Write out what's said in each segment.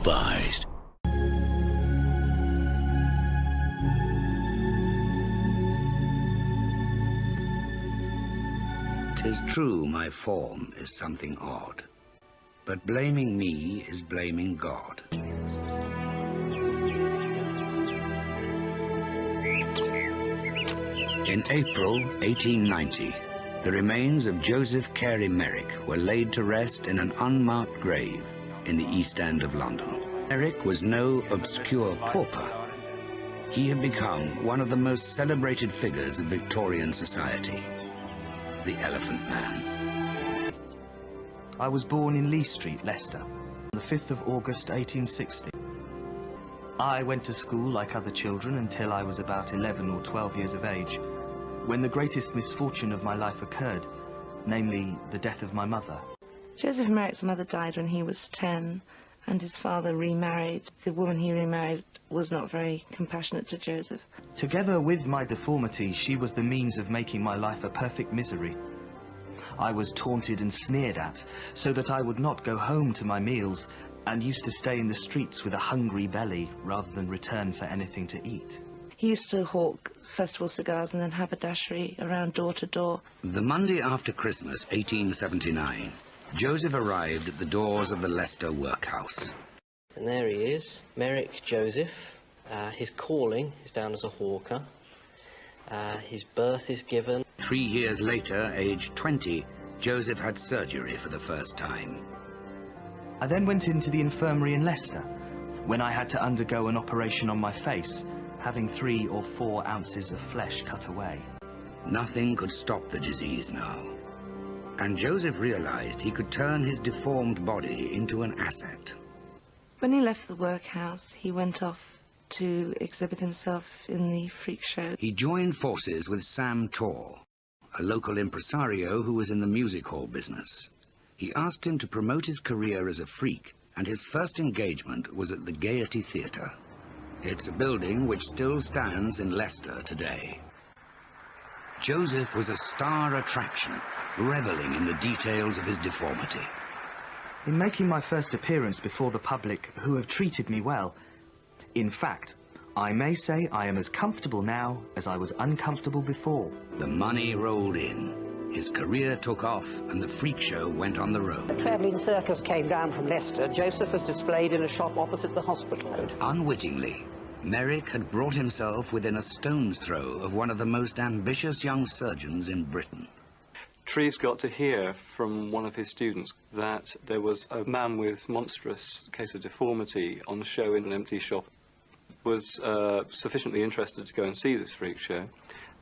advised. 'Tis true my form is something odd, but blaming me is blaming God. In April 1890, the remains of Joseph Carey Merrick were laid to rest in an unmarked grave in the East End of London. Merrick was no obscure pauper. He had become one of the most celebrated figures of Victorian society, the Elephant Man. I was born in Lee Street, Leicester, on the 5th of August 1860. I went to school like other children until I was about 11 or 12 years of age, when the greatest misfortune of my life occurred, namely the death of my mother. Joseph Merrick's mother died when he was 10, and his father remarried. The woman he remarried was not very compassionate to Joseph. Together with my deformity, she was the means of making my life a perfect misery. I was taunted and sneered at, so that I would not go home to my meals, and used to stay in the streets with a hungry belly rather than return for anything to eat. He used to hawk festival cigars and then haberdashery around door to door. The Monday after Christmas, 1879, Joseph arrived at the doors of the Leicester workhouse. And there he is, Merrick Joseph. His calling is down as a hawker. His birth is given. 3 years later, aged 20, Joseph had surgery for the first time. I then went into the infirmary in Leicester, when I had to undergo an operation on my face, having 3 or 4 ounces of flesh cut away. Nothing could stop the disease now, and Joseph realized he could turn his deformed body into an asset. When he left the workhouse, he went off to exhibit himself in the freak show. He joined forces with Sam Torr, a local impresario who was in the music hall business. He asked him to promote his career as a freak, and his first engagement was at the Gaiety Theatre. It's a building which still stands in Leicester today. Joseph was a star attraction, reveling in the details of his deformity. In making my first appearance before the public, who have treated me well, in fact, I may say I am as comfortable now as I was uncomfortable before. The money rolled in. His career took off, and the freak show went on the road. A travelling circus came down from Leicester. Joseph was displayed in a shop opposite the hospital. Unwittingly, Merrick had brought himself within a stone's throw of one of the most ambitious young surgeons in Britain. Treves got to hear from one of his students that there was a man with monstrous case of deformity on show in an empty shop. Was sufficiently interested to go and see this freak show,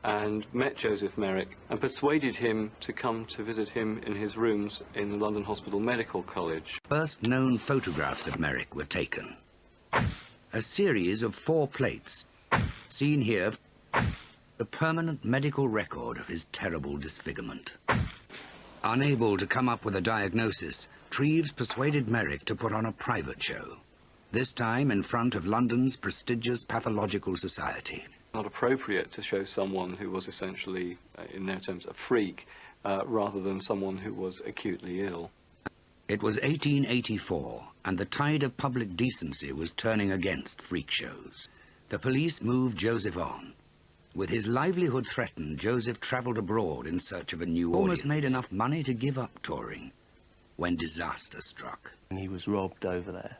and met Joseph Merrick and persuaded him to come to visit him in his rooms in the London Hospital Medical College. First known photographs of Merrick were taken. A series of 4 plates, seen here, the permanent medical record of his terrible disfigurement. Unable to come up with a diagnosis, Treves persuaded Merrick to put on a private show, this time in front of London's prestigious pathological society. Not appropriate to show someone who was essentially, in their terms, a freak, rather than someone who was acutely ill. It was 1884, and the tide of public decency was turning against freak shows. The police moved Joseph on. With his livelihood threatened, Joseph travelled abroad in search of a new audience. Almost made enough money to give up touring when disaster struck. And he was robbed over there,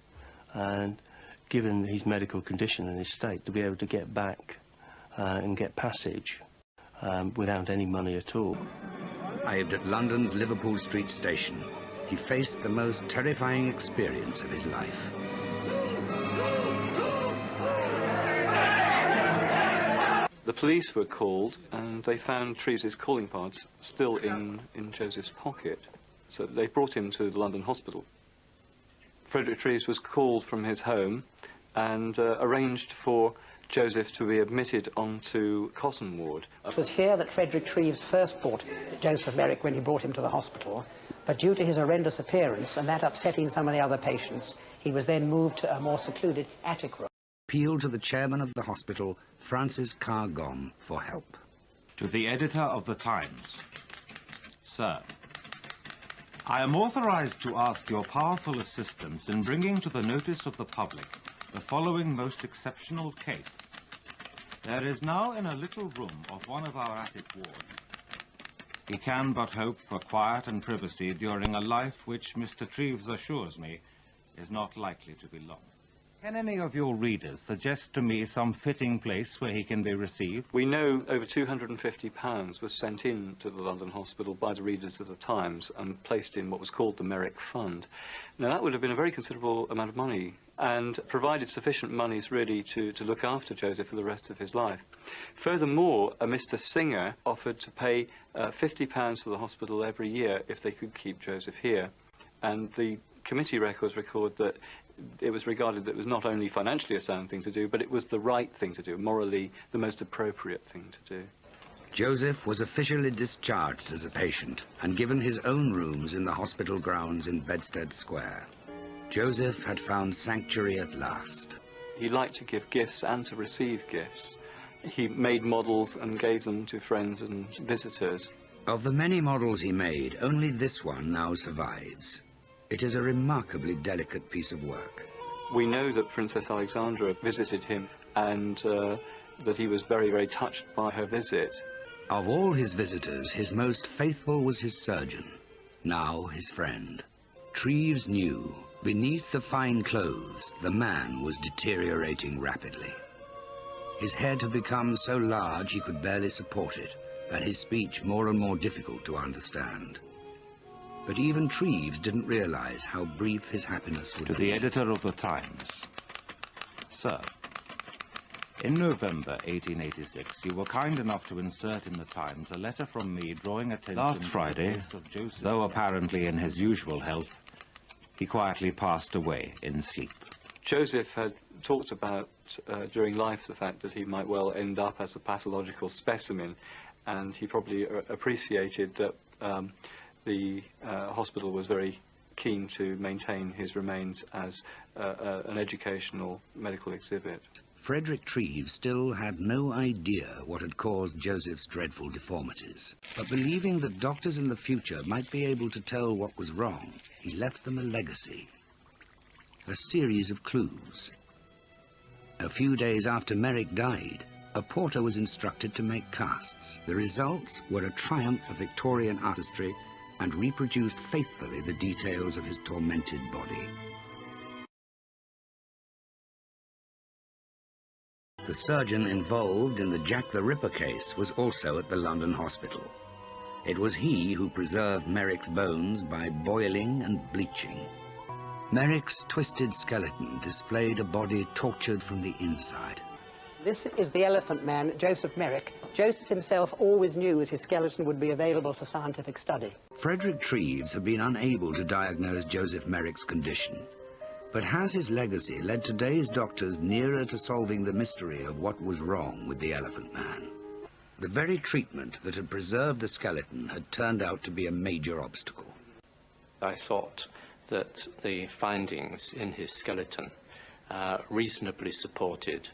and given his medical condition and his state, to be able to get back and get passage without any money at all. Arrived at London's Liverpool Street station, he faced the most terrifying experience of his life. The police were called, and they found Treves's calling cards still in Joseph's pocket. So they brought him to the London hospital. Frederick Treves was called from his home and arranged for Joseph to be admitted onto Cotton Ward. It was here that Frederick Treves first brought Joseph Merrick when he brought him to the hospital, but due to his horrendous appearance and that upsetting some of the other patients, he was then moved to a more secluded attic room. Appealed to the chairman of the hospital, Francis Cargon, for help. To the editor of the Times. Sir, I am authorized to ask your powerful assistance in bringing to the notice of the public the following most exceptional case. There is now in a little room of one of our attic wards. He can but hope for quiet and privacy during a life which Mr. Treves assures me is not likely to be long. Can any of your readers suggest to me some fitting place where he can be received? We know over £250 was sent in to the London hospital by the readers of the Times and placed in what was called the Merrick Fund. Now, that would have been a very considerable amount of money and provided sufficient monies really to look after Joseph for the rest of his life. Furthermore, a Mr. Singer offered to pay £50 to the hospital every year if they could keep Joseph here. And the committee records record that it was regarded that it was not only financially a sound thing to do, but it was the right thing to do, morally the most appropriate thing to do. Joseph was officially discharged as a patient and given his own rooms in the hospital grounds in Bedstead Square. Joseph had found sanctuary at last. He liked to give gifts and to receive gifts. He made models and gave them to friends and visitors. Of the many models he made, only this one now survives. It is a remarkably delicate piece of work. We know that Princess Alexandra visited him and that he was very, very touched by her visit. Of all his visitors, his most faithful was his surgeon, now his friend. Treves knew, beneath the fine clothes, the man was deteriorating rapidly. His head had become so large he could barely support it, and his speech more and more difficult to understand. But even Treves didn't realize how brief his happiness would be. To the editor of the Times. Sir, in November 1886, you were kind enough to insert in the Times a letter from me drawing attention Last Friday, to the case of Joseph. Though apparently in his usual health, he quietly passed away in sleep. Joseph had talked about during life the fact that he might well end up as a pathological specimen, and he probably appreciated that the hospital was very keen to maintain his remains as an educational medical exhibit. Frederick Treves still had no idea what had caused Joseph's dreadful deformities, but believing that doctors in the future might be able to tell what was wrong, he left them a legacy, a series of clues. A few days after Merrick died, a porter was instructed to make casts. The results were a triumph of Victorian artistry and reproduced faithfully the details of his tormented body. The surgeon involved in the Jack the Ripper case was also at the London hospital. It was he who preserved Merrick's bones by boiling and bleaching. Merrick's twisted skeleton displayed a body tortured from the inside. This is the Elephant Man, Joseph Merrick. Joseph himself always knew that his skeleton would be available for scientific study. Frederick Treves had been unable to diagnose Joseph Merrick's condition. But has his legacy led today's doctors nearer to solving the mystery of what was wrong with the Elephant Man? The very treatment that had preserved the skeleton had turned out to be a major obstacle. I thought that the findings in his skeleton reasonably supported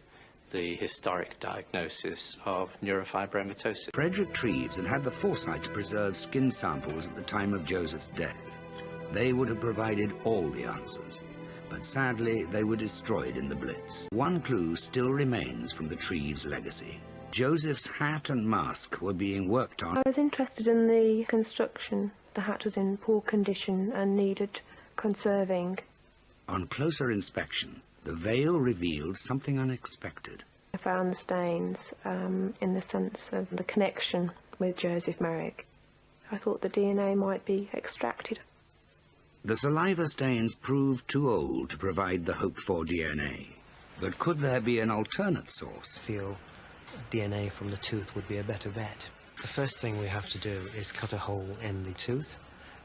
the historic diagnosis of neurofibromatosis. Frederick Treves had had the foresight to preserve skin samples at the time of Joseph's death. They would have provided all the answers, but sadly they were destroyed in the Blitz. One clue still remains from the Treves legacy. Joseph's hat and mask were being worked on. I was interested in the construction. The hat was in poor condition and needed conserving. On closer inspection, the veil revealed something unexpected. I found the stains in the sense of the connection with Joseph Merrick. I thought the DNA might be extracted. The saliva stains proved too old to provide the hoped-for DNA. But could there be an alternate source? I feel DNA from the tooth would be a better bet. The first thing we have to do is cut a hole in the tooth,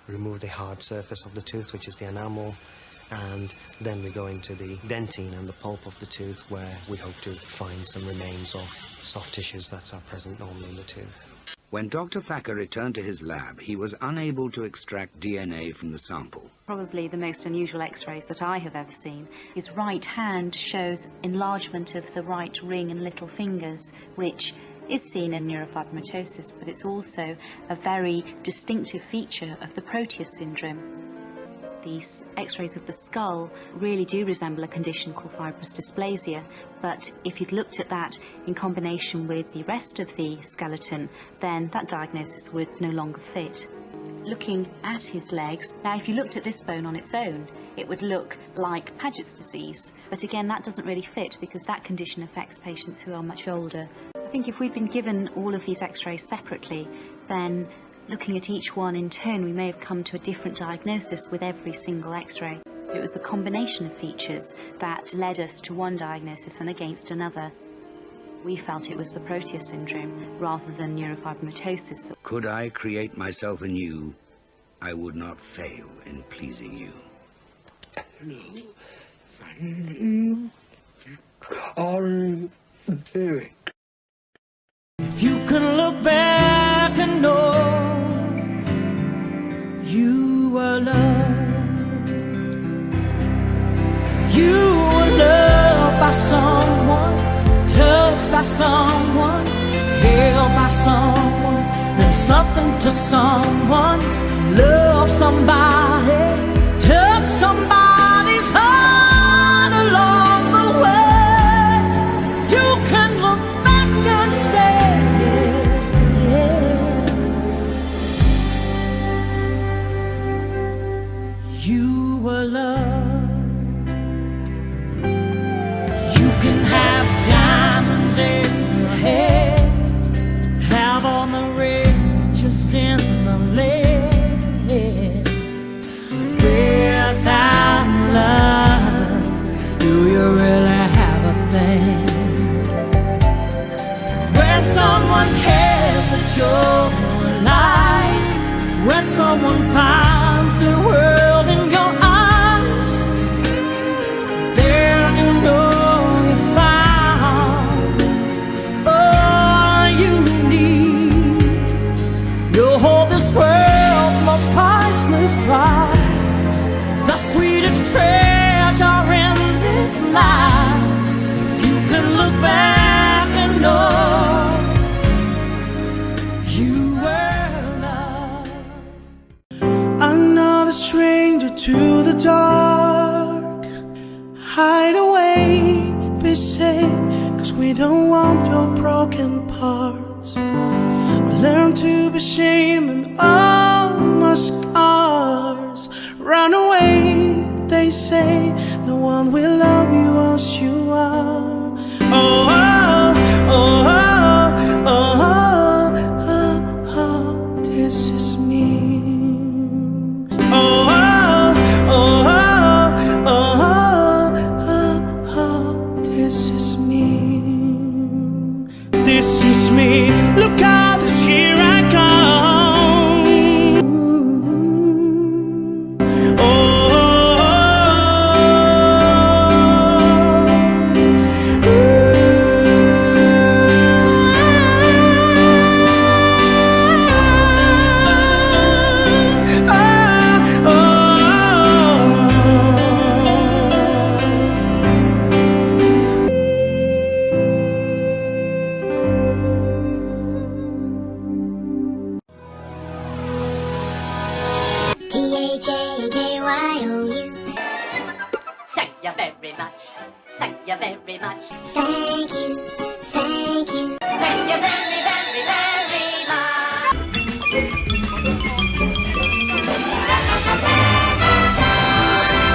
remove the hard surface of the tooth, which is the enamel, and then we go into the dentine and the pulp of the tooth, where we hope to find some remains of soft tissues that are present normally in the tooth. When Dr. Thacker returned to his lab, he was unable to extract DNA from the sample. Probably the most unusual x-rays that I have ever seen. His right hand shows enlargement of the right ring and little fingers, which is seen in neurofibromatosis, but it's also a very distinctive feature of the Proteus syndrome. These x-rays of the skull really do resemble a condition called fibrous dysplasia, but if you'd looked at that in combination with the rest of the skeleton, then that diagnosis would no longer fit. Looking at his legs, now if you looked at this bone on its own, it would look like Paget's disease, but again that doesn't really fit because that condition affects patients who are much older. I think if we'd been given all of these x-rays separately, then looking at each one in turn we may have come to a different diagnosis with every single x-ray. It was the combination of features that led us to one diagnosis and against another. We felt it was the Proteus syndrome rather than neurofibromatosis. Could I create myself anew, I would not fail in pleasing you. If you can look back and know you were loved, you were loved by someone, touched by someone, held by someone, meant something to someone, loved somebody, touched somebody's heart along the way. You can look back and say, you were loved. You can have diamonds in your head, have all the riches in the land. Without love, do you really have a thing? When someone cares that you're alive, when someone finds the world in your eyes, then you know you found all you need. You'll hold this world's most priceless prize, the sweetest treasure in this life. If you can look back and know you were loved. Another stranger to the dark, hide away, be safe, 'cause we don't want your broken parts. We learn to be ashamed and all my scars. Run away, they say, the one we love